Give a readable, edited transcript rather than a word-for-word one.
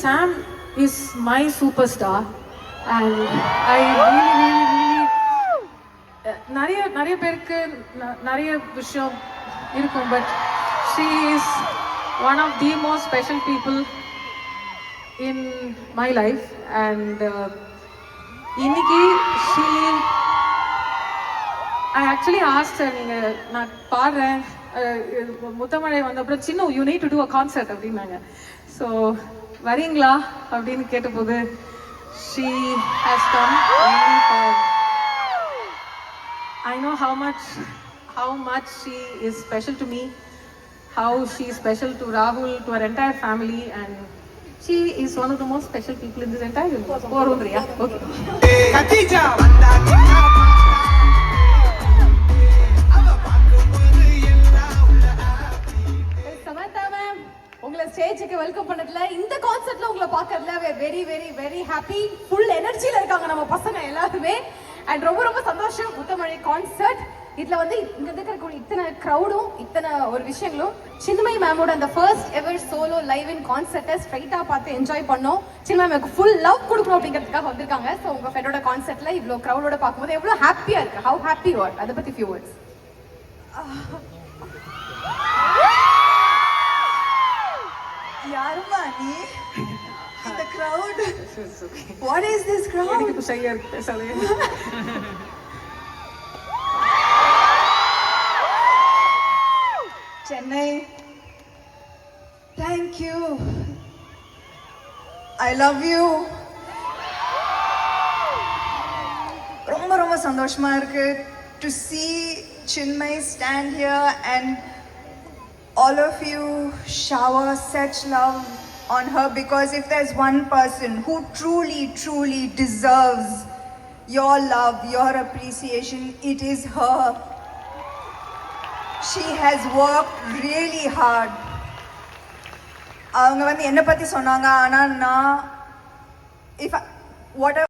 Sam is my superstar, and I really நிறைய பேருக்கு நிறைய விஷயம் இருக்கும், but she is one of the most special people in my life. And இன்னைக்கு I actually asked her, நான் பாடுறேன், முத்தமழை வந்தப்பறம் சின்ன you need to do a concert அப்படின்னாங்க. ஸோ வரீங்களா அப்படின்னு கேட்டபோது she has come only for, I know how much she is special to me, how she is special to Rahul, to our entire family, and she is one of the most special people in this entire universe. Porundriya, okay. Katija vanda ninna Samantha ma'am, உங்களை ஸ்டேஜுக்கு welcome பண்ணதுல, இந்த கான்சர்ட்ல உங்களை பார்க்கறதுல very very very happy. Full எனர்ஜில இருக்காங்க நம்ம பசங்க எல்லாருமே. அண்ட் ரொம்ப சந்தோஷம். முத்தமழை கான்சர்ட் இதுல வந்து இங்க இருக்கிற இத்தனை க்ரௌடும் இத்தனை ஒரு விஷயங்களும் சின்மயி மேமோட அந்த first ever solo live in கான்சர்ட்டை ஸ்ட்ரைட்டா பார்த்து என்ஜாய் பண்ணோம். சின்மயி மேமுக்கு ஃபுல் லவ் கொடுக்கணும் அப்படிங்கிறதுக்காக வந்திருக்காங்க. ஸோ உங்க ஃப்ரெண்டோட கான்சர்ட்ல இவ்வளோ க்ரௌடோட பார்க்கும்போது எவ்வளோ ஹாப்பியா இருக்கு. ஹவு ஹாப்பி யூ ஆர், அதை பத்தி ஃபியூ வேர்ட்ஸ். யாருமா நீ? இந்த crowd, what is this crowd? எனக்கு ஷையா இருக்கு பேசவே. Chennai, thank you, I love you. ரொம்ப சந்தோஷமா இருக்கு to see Chinmay stand here and all of you shower such love on her, because if there's one person who truly deserves your love, your appreciation, it is her. She has worked really hard. அவங்க வந்து என்ன பத்தி சொன்னாங்க, ஆனா நான் if what